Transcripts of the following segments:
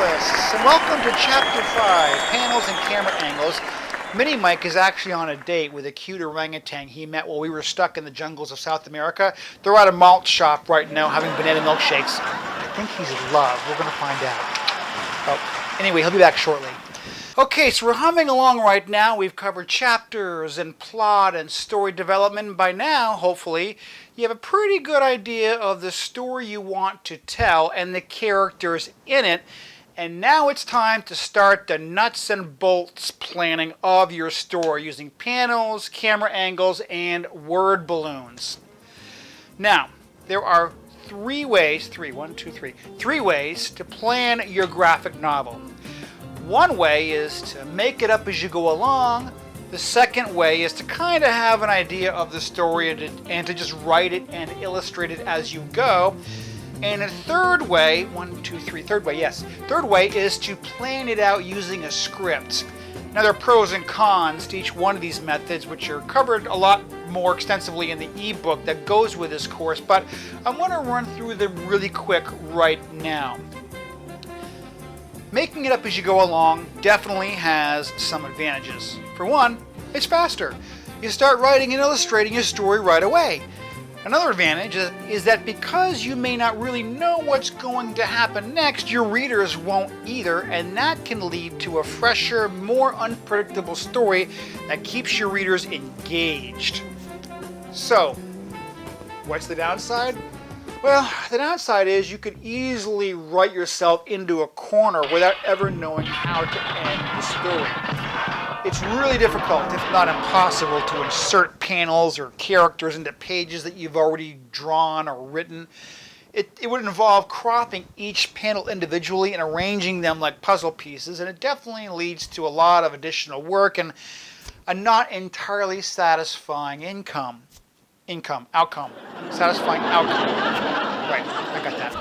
Novelists, and welcome to Chapter 5, Panels and Camera Angles. Mini Mike is actually on a date with a cute orangutan he met while we were stuck in the jungles of South America. They're at a malt shop right now having banana milkshakes. I think he's in love. We're going to find out. Oh, anyway, he'll be back shortly. Okay, so we're humming along right now. We've covered chapters and plot and story development. By now, hopefully, you have a pretty good idea of the story you want to tell and the characters in it. And now it's time to start the nuts and bolts planning of your story using panels, camera angles, and word balloons. Now, there are three ways to plan your graphic novel. One way is to make it up as you go along. The second way is to kind of have an idea of the story and to just write it and illustrate it as you go. And a third way is to plan it out using a script. Now there are pros and cons to each one of these methods, which are covered a lot more extensively in the ebook that goes with this course, but I'm going to run through them really quick right now. Making it up as you go along definitely has some advantages. For one, it's faster. You start writing and illustrating your story right away. Another advantage is that because you may not really know what's going to happen next, your readers won't either, and that can lead to a fresher, more unpredictable story that keeps your readers engaged. So, what's the downside? Well, the downside is you could easily write yourself into a corner without ever knowing how to end the story. It's really difficult, if not impossible, to insert panels or characters into pages that you've already drawn or written. It would involve cropping each panel individually and arranging them like puzzle pieces, and it definitely leads to a lot of additional work and a not entirely satisfying outcome. Satisfying outcome. Right, I got that.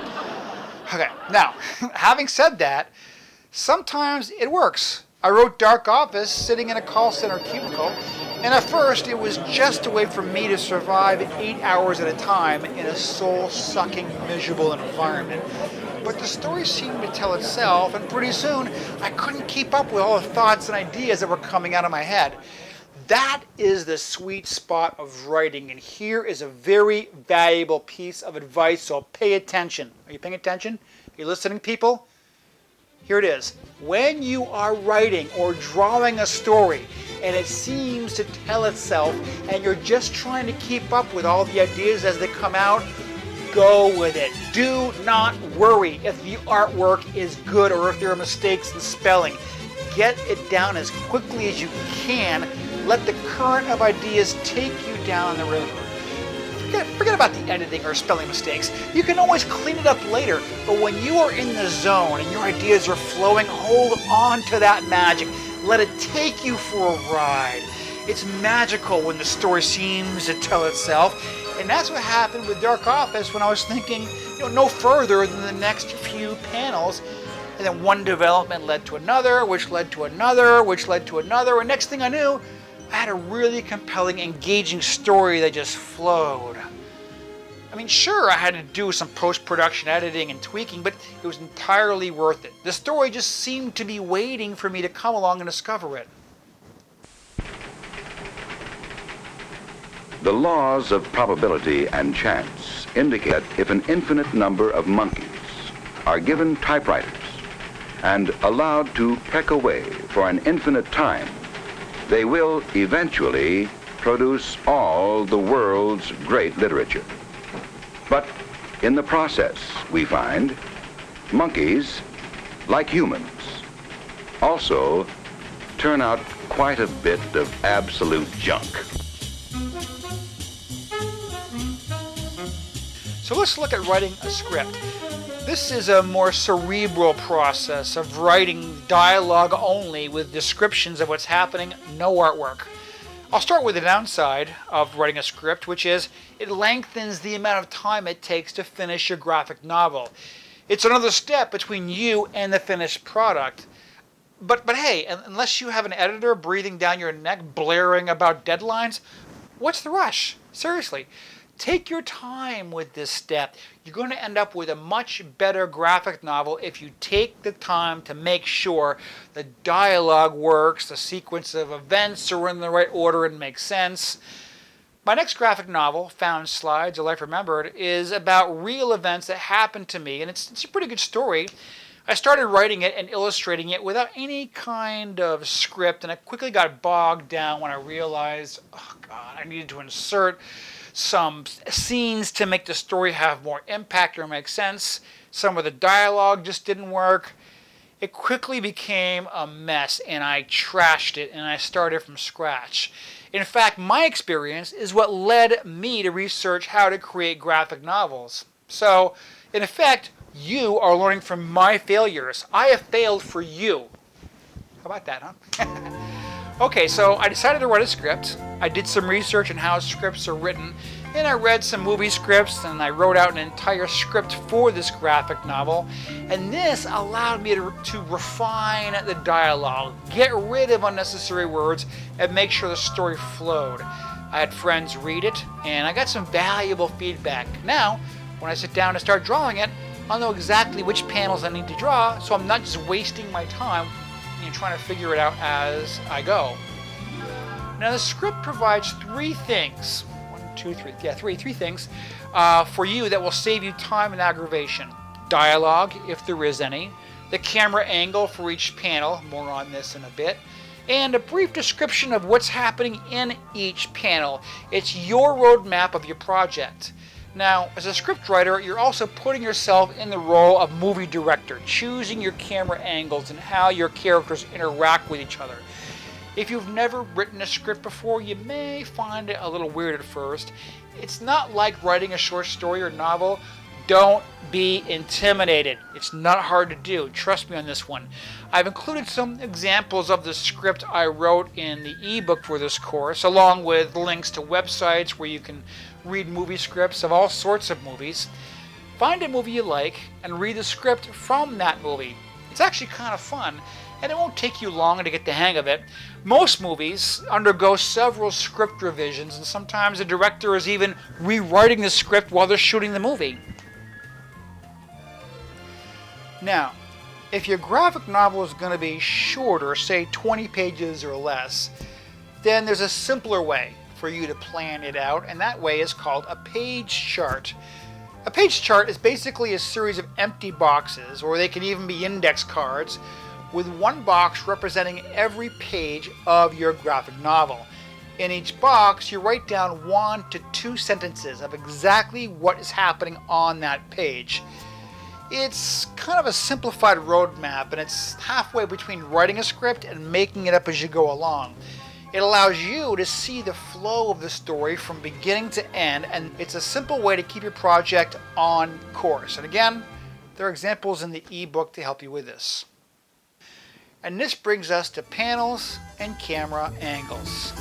Okay, now, having said that, sometimes it works. I wrote Dark Office sitting in a call center cubicle, and at first it was just a way for me to survive 8 hours at a time in a soul-sucking, miserable environment. But the story seemed to tell itself, and pretty soon I couldn't keep up with all the thoughts and ideas that were coming out of my head. That is the sweet spot of writing, and here is a very valuable piece of advice, so pay attention. Are you paying attention? Are you listening, people? Here it is. When you are writing or drawing a story and it seems to tell itself and you're just trying to keep up with all the ideas as they come out, go with it. Do not worry if the artwork is good or if there are mistakes in spelling. Get it down as quickly as you can. Let the current of ideas take you down the river. Forget about the editing or spelling mistakes. You can always clean it up later, but when you are in the zone and your ideas are flowing, hold on to that magic. Let it take you for a ride. It's magical when the story seems to tell itself, and that's what happened with Dark Office when I was thinking, no further than the next few panels, and then one development led to another, which led to another, which led to another, and next thing I knew, I had a really compelling, engaging story that just flowed. I mean, sure, I had to do some post-production editing and tweaking, but it was entirely worth it. The story just seemed to be waiting for me to come along and discover it. The laws of probability and chance indicate if an infinite number of monkeys are given typewriters and allowed to peck away for an infinite time, they will eventually produce all the world's great literature. But in the process, we find, monkeys, like humans, also turn out quite a bit of absolute junk. So let's look at writing a script. This is a more cerebral process of writing dialogue only with descriptions of what's happening, no artwork. I'll start with the downside of writing a script, which is it lengthens the amount of time it takes to finish your graphic novel. It's another step between you and the finished product. But hey, unless you have an editor breathing down your neck blaring about deadlines, what's the rush? Seriously. Take your time with this step. You're going to end up with a much better graphic novel if you take the time to make sure the dialogue works, the sequence of events are in the right order and make sense. My next graphic novel, Found Slides, A Life Remembered, is about real events that happened to me, and it's a pretty good story. I started writing it and illustrating it without any kind of script, and I quickly got bogged down when I realized, oh God, I needed to insert some scenes to make the story have more impact or make sense. Some of the dialogue just didn't work. It quickly became a mess, and I trashed it, and I started from scratch. In fact, my experience is what led me to research how to create graphic novels. So, in effect, you are learning from my failures. I have failed for you. How about that, huh? Okay, so I decided to write a script. I did some research on how scripts are written, and I read some movie scripts, and I wrote out an entire script for this graphic novel. And this allowed me to refine the dialogue, get rid of unnecessary words, and make sure the story flowed. I had friends read it, and I got some valuable feedback. Now, when I sit down and start drawing it, I'll know exactly which panels I need to draw, so I'm not just wasting my time trying to figure it out as I go. Now, the script provides three things. Three things for you that will save you time and aggravation. Dialogue, if there is any, the camera angle for each panel, more on this in a bit, and a brief description of what's happening in each panel. It's your roadmap of your project. Now, as a scriptwriter, you're also putting yourself in the role of movie director, choosing your camera angles and how your characters interact with each other. If you've never written a script before, you may find it a little weird at first. It's not like writing a short story or novel. Don't be intimidated. It's not hard to do. Trust me on this one. I've included some examples of the script I wrote in the ebook for this course, along with links to websites where you can read movie scripts of all sorts of movies. Find a movie you like and read the script from that movie. It's actually kind of fun, and it won't take you long to get the hang of it. Most movies undergo several script revisions, and sometimes the director is even rewriting the script while they're shooting the movie. Now, if your graphic novel is going to be shorter, say 20 pages or less, then there's a simpler way for you to plan it out, and that way is called a page chart. A page chart is basically a series of empty boxes, or they can even be index cards, with one box representing every page of your graphic novel. In each box, you write down 1 to 2 sentences of exactly what is happening on that page. It's kind of a simplified roadmap, and it's halfway between writing a script and making it up as you go along. It allows you to see the flow of the story from beginning to end, and it's a simple way to keep your project on course. And again, there are examples in the ebook to help you with this. And this brings us to panels and camera angles.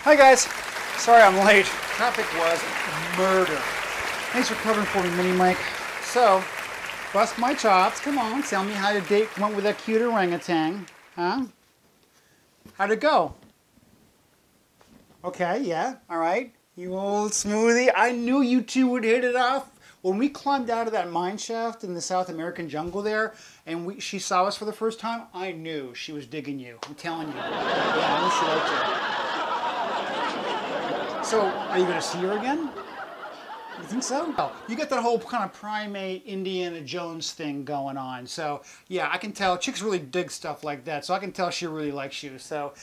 Hi guys, sorry I'm late. Traffic was murder. Thanks for covering for me, Mini Mike. So, bust my chops. Come on, tell me how your date went with that cute orangutan. Huh? How'd it go? Okay, yeah, all right. You old smoothie. I knew you two would hit it off. When we climbed out of that mine shaft in the South American jungle there, and she saw us for the first time, I knew she was digging you. I'm telling you. Yeah, I knew she liked you. So, are you going to see her again? think so? Oh, you get that whole kind of primate Indiana Jones thing going on. So yeah, I can tell chicks really dig stuff like that. So I can tell she really likes you. So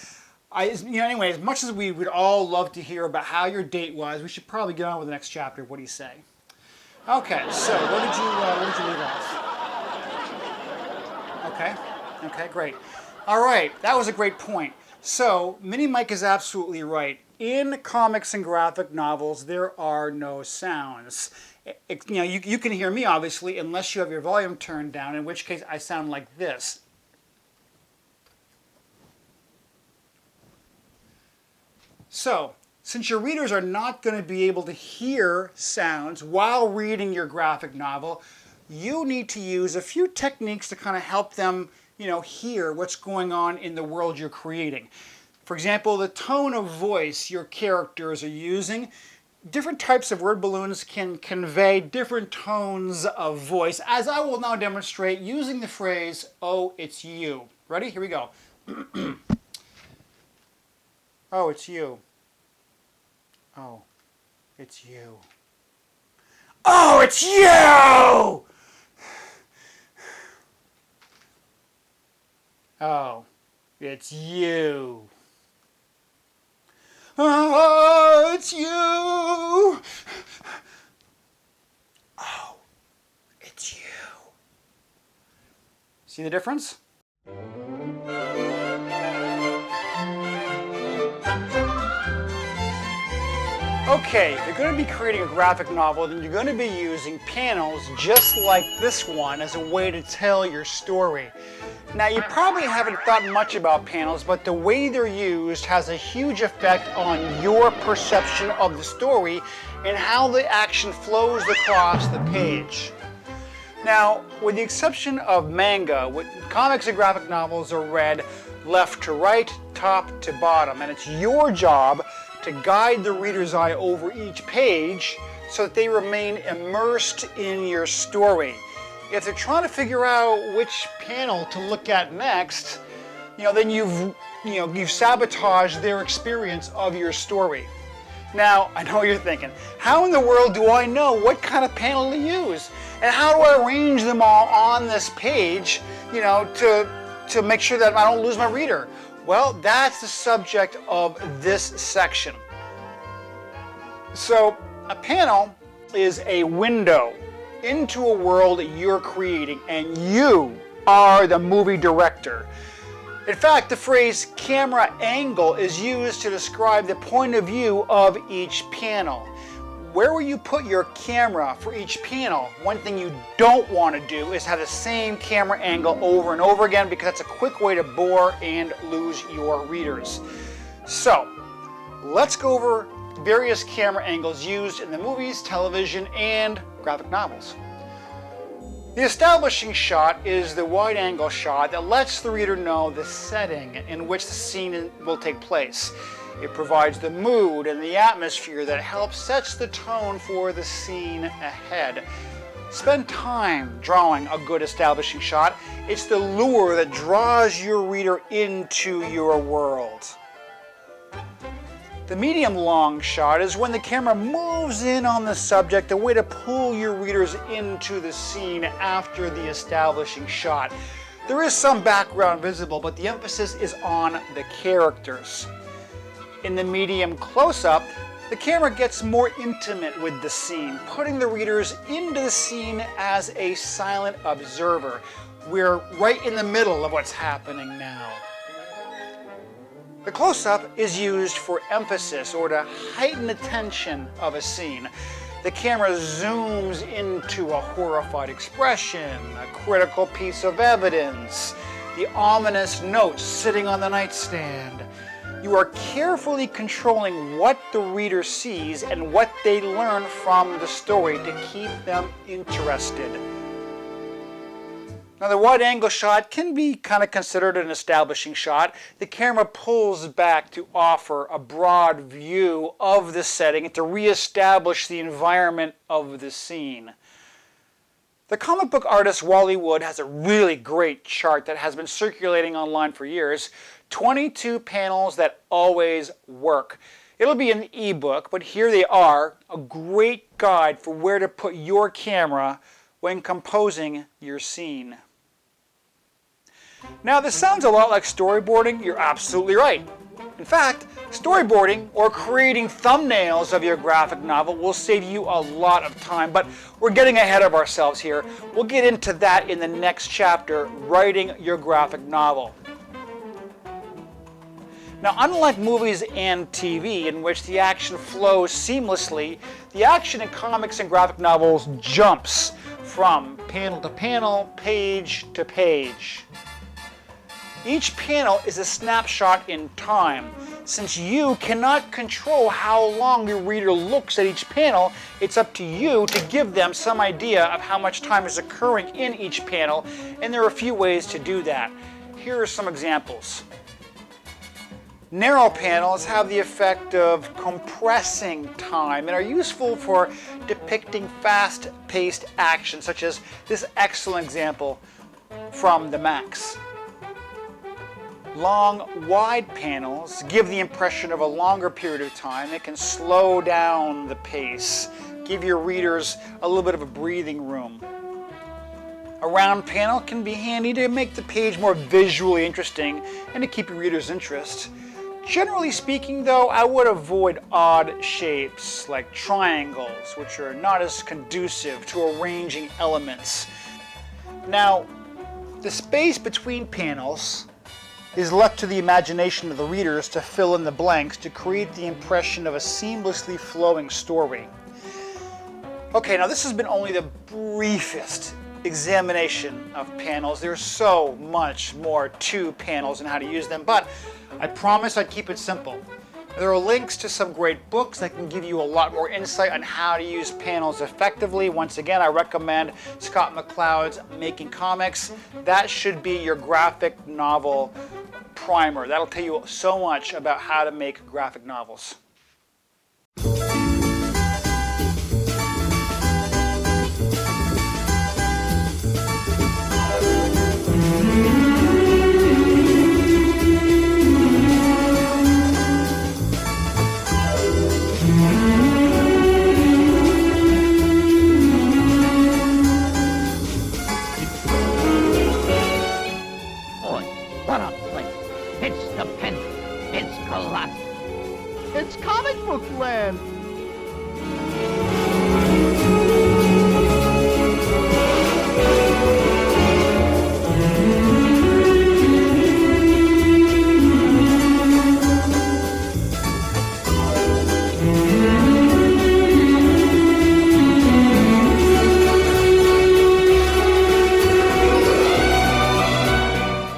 anyway, as much as we would all love to hear about how your date was, we should probably get on with the next chapter. What do you say? Okay, so where did you leave off? Okay, great. All right, that was a great point. So Mini Mike is absolutely right. In comics and graphic novels, there are no sounds. You can hear me obviously unless you have your volume turned down, in which case I sound like this. So, since your readers are not going to be able to hear sounds while reading your graphic novel, you need to use a few techniques to kind of help them, hear what's going on in the world you're creating. For example, the tone of voice your characters are using. Different types of word balloons can convey different tones of voice, as I will now demonstrate using the phrase, "Oh, it's you." Ready? Here we go. Oh, it's you. Oh, it's you. Oh, it's you! Oh, it's you. Oh, it's you! Oh, it's you. See the difference? Okay, if you're going to be creating a graphic novel, then you're going to be using panels just like this one as a way to tell your story. Now, you probably haven't thought much about panels, but the way they're used has a huge effect on your perception of the story and how the action flows across the page. Now, with the exception of manga, comics and graphic novels are read left to right, top to bottom, and it's your job to guide the reader's eye over each page so that they remain immersed in your story. If they're trying to figure out which panel to look at next, then you've sabotaged their experience of your story. Now, I know what you're thinking. How in the world do I know what kind of panel to use? And how do I arrange them all on this page, to make sure that I don't lose my reader? Well, that's the subject of this section. So, a panel is a window into a world that you're creating, and you are the movie director. In fact, the phrase camera angle is used to describe the point of view of each panel. Where will you put your camera for each panel? One thing you don't want to do is have the same camera angle over and over again, because that's a quick way to bore and lose your readers. So, let's go over various camera angles used in the movies, television, and graphic novels. The establishing shot is the wide-angle shot that lets the reader know the setting in which the scene will take place. It provides the mood and the atmosphere that helps set the tone for the scene ahead. Spend time drawing a good establishing shot. It's the lure that draws your reader into your world. The medium-long shot is when the camera moves in on the subject, a way to pull your readers into the scene after the establishing shot. There is some background visible, but the emphasis is on the characters. In the medium close-up, the camera gets more intimate with the scene, putting the readers into the scene as a silent observer. We're right in the middle of what's happening now. The close-up is used for emphasis or to heighten the tension of a scene. The camera zooms into a horrified expression, a critical piece of evidence, the ominous notes sitting on the nightstand. You are carefully controlling what the reader sees and what they learn from the story to keep them interested. Now, the wide-angle shot can be kind of considered an establishing shot. The camera pulls back to offer a broad view of the setting and to reestablish the environment of the scene. The comic book artist Wally Wood has a really great chart that has been circulating online for years. 22 panels that always work. It'll be an ebook, but here they are, a great guide for where to put your camera when composing your scene. Now, this sounds a lot like storyboarding. You're absolutely right. In fact, storyboarding or creating thumbnails of your graphic novel will save you a lot of time, but we're getting ahead of ourselves here. We'll get into that in the next chapter, writing your graphic novel. Now, unlike movies and TV, in which the action flows seamlessly, the action in comics and graphic novels jumps from panel to panel, page to page. Each panel is a snapshot in time. Since you cannot control how long your reader looks at each panel, it's up to you to give them some idea of how much time is occurring in each panel, and there are a few ways to do that. Here are some examples. Narrow panels have the effect of compressing time and are useful for depicting fast-paced action, such as this excellent example from the Max. Long, wide panels give the impression of a longer period of time. It can slow down the pace, give your readers a little bit of a breathing room. A round panel can be handy to make the page more visually interesting and to keep your readers' interest. Generally speaking, though, I would avoid odd shapes like triangles, which are not as conducive to arranging elements. Now, the space between panels is left to the imagination of the readers to fill in the blanks to create the impression of a seamlessly flowing story. Okay, now this has been only the briefest examination of panels. There's so much more to panels and how to use them, but I promise I'd keep it simple. There are links to some great books that can give you a lot more insight on how to use panels effectively. Once again, I recommend Scott McCloud's Making Comics. That should be your graphic novel primer. That'll tell you so much about how to make graphic novels. What a place! It's stupendous! It's colossal! It's comic book land!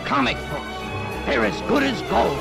Comic books, they're as good as gold.